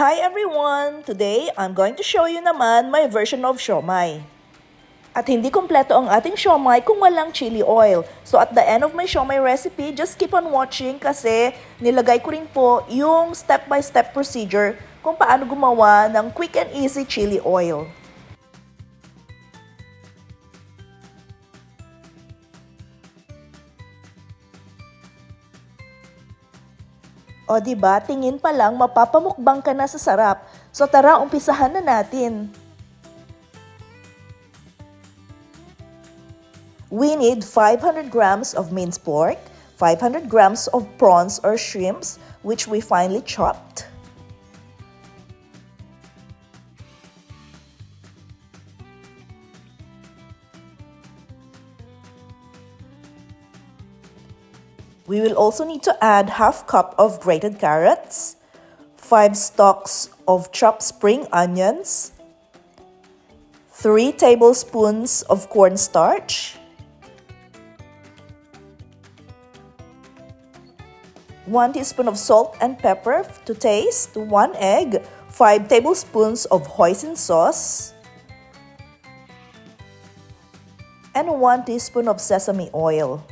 Hi everyone! Today, I'm going to show you naman my version of siomai. At hindi kompleto ang ating siomai kung walang chili oil. So at the end of my siomai recipe, just keep on watching kasi nilagay ko rin po yung step-by-step procedure kung paano gumawa ng quick and easy chili oil. O diba, tingin pa lang mapapamukbang ka na sa sarap. So tara, umpisahan na natin. We need 500 grams of minced pork, 500 grams of prawns or shrimps, which we finely chopped. We will also need to add half cup of grated carrots, 5 stalks of chopped spring onions, 3 tablespoons of cornstarch, 1 teaspoon of salt and pepper to taste, 1 egg, 5 tablespoons of Hoisin sauce, and 1 teaspoon of sesame oil.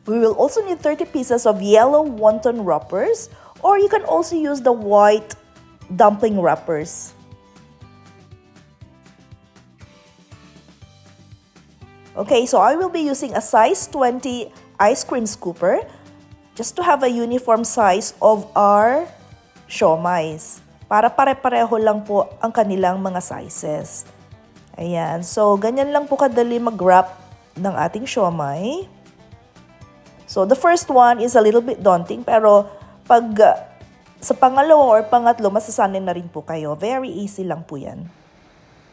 We will also need 30 pieces of yellow Wonton Wrappers, or you can also use the white dumpling wrappers. Okay, so I will be using a size 20 ice cream scooper just to have a uniform size of our siomais. Para pare-pareho lang po ang kanilang mga sizes. Ayan, so ganyan lang po kadali mag-wrap ng ating siomai. So, the first one is a little bit daunting, pero pag sa pangalawa or pangatlo, masasanay na rin po kayo. Very easy lang po yan.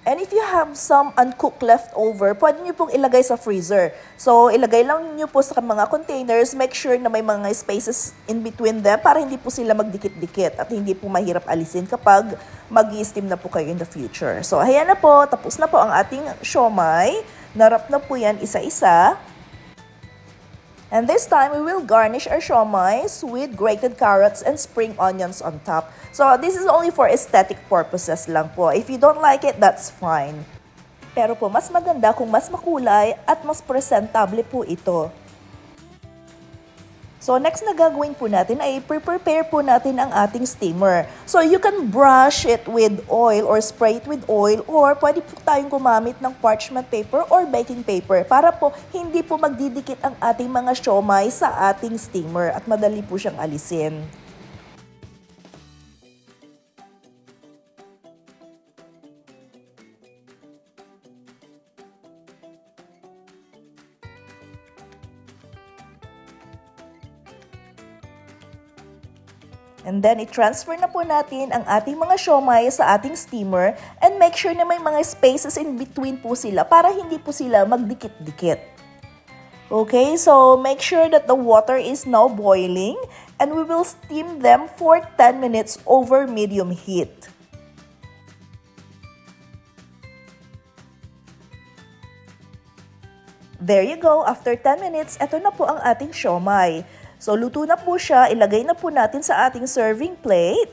And if you have some uncooked leftover, pwede nyo pong ilagay sa freezer. So, ilagay lang nyo po sa mga containers. Make sure na may mga spaces in between them para hindi po sila magdikit-dikit at hindi po mahirap alisin kapag mag-i-steam na po kayo in the future. So, ayan na po. Tapos na po ang ating siomai. Narap na po yan isa-isa. And this time, we will garnish our siomais with grated carrots and spring onions on top. So, this is only for aesthetic purposes lang po. If you don't like it, that's fine. Pero po, mas maganda kung mas makulay at mas presentable po ito. So, next na gagawin po natin ay prepare po natin ang ating steamer. So, you can brush it with oil or spray it with oil or pwede po tayong gumamit ng parchment paper or baking paper para po hindi po magdidikit ang ating mga siomai sa ating steamer at madali po siyang alisin. And then, i-transfer na po natin ang ating mga siomai sa ating steamer and make sure na may mga spaces in between po sila para hindi po sila magdikit-dikit. Okay, so make sure that the water is now boiling and we will steam them for 10 minutes over medium heat. There you go, after 10 minutes, eto na po ang ating siomai. So, luto na po siya. Ilagay na po natin sa ating serving plate.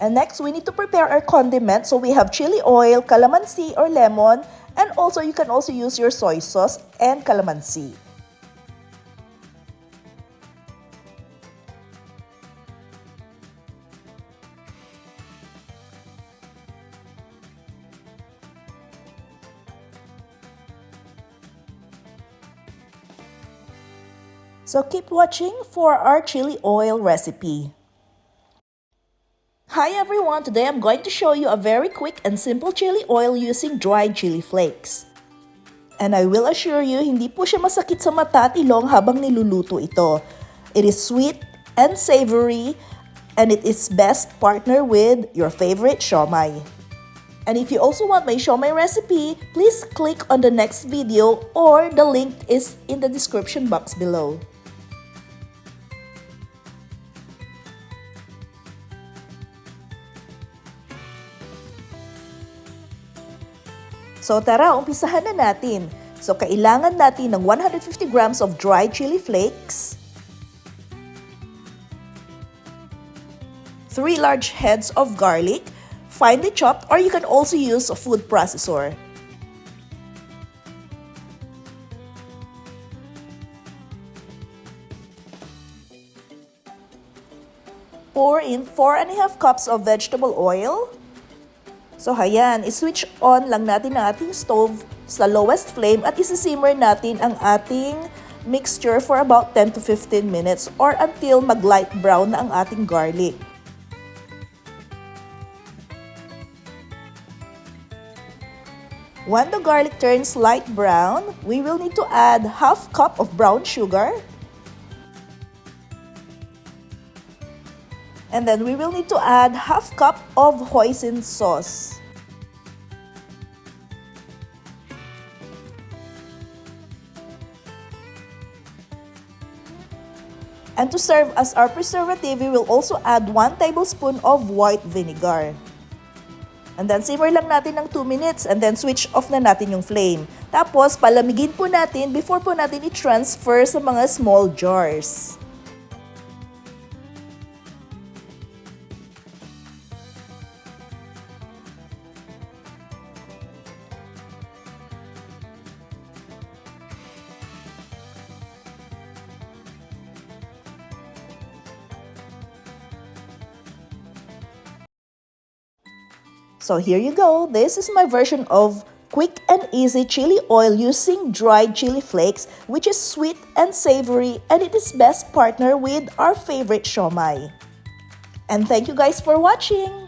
And next, we need to prepare our condiments. So, we have chili oil, calamansi or lemon, and also you can also use your soy sauce and calamansi. So keep watching for our chili oil recipe. Hi everyone! Today I'm going to show you a very quick and simple chili oil using dried chili flakes. And I will assure you, hindi po siya masakit sa mata at ilong habang niluluto ito. It is sweet and savory, and it is best partner with your favorite siomai. And if you also want my siomai recipe, please click on the next video or the link is in the description box below. So tara, umpisahan na natin. So kailangan natin ng 150 grams of dried chili flakes, 3 large heads of garlic, finely chopped, or you can also use a food processor. Pour in 4½ cups of vegetable oil. So ayan, i-switch on lang natin ang ating stove sa lowest flame at isi-simmer natin ang ating mixture for about 10 to 15 minutes or until mag-light brown na ang ating garlic. When the garlic turns light brown, we will need to add ½ cup of brown sugar. And then we will need to add ½ cup of Hoisin sauce. And to serve as our preservative, we will also add 1 tablespoon of white vinegar. And then simmer lang natin ng 2 minutes and then switch off na natin yung flame. Tapos palamigin po natin before po natin i-transfer sa mga small jars. So here you go. This is my version of quick and easy chili oil using dried chili flakes, which is sweet and savory, and it is best partner with our favorite siomai. And thank you guys for watching.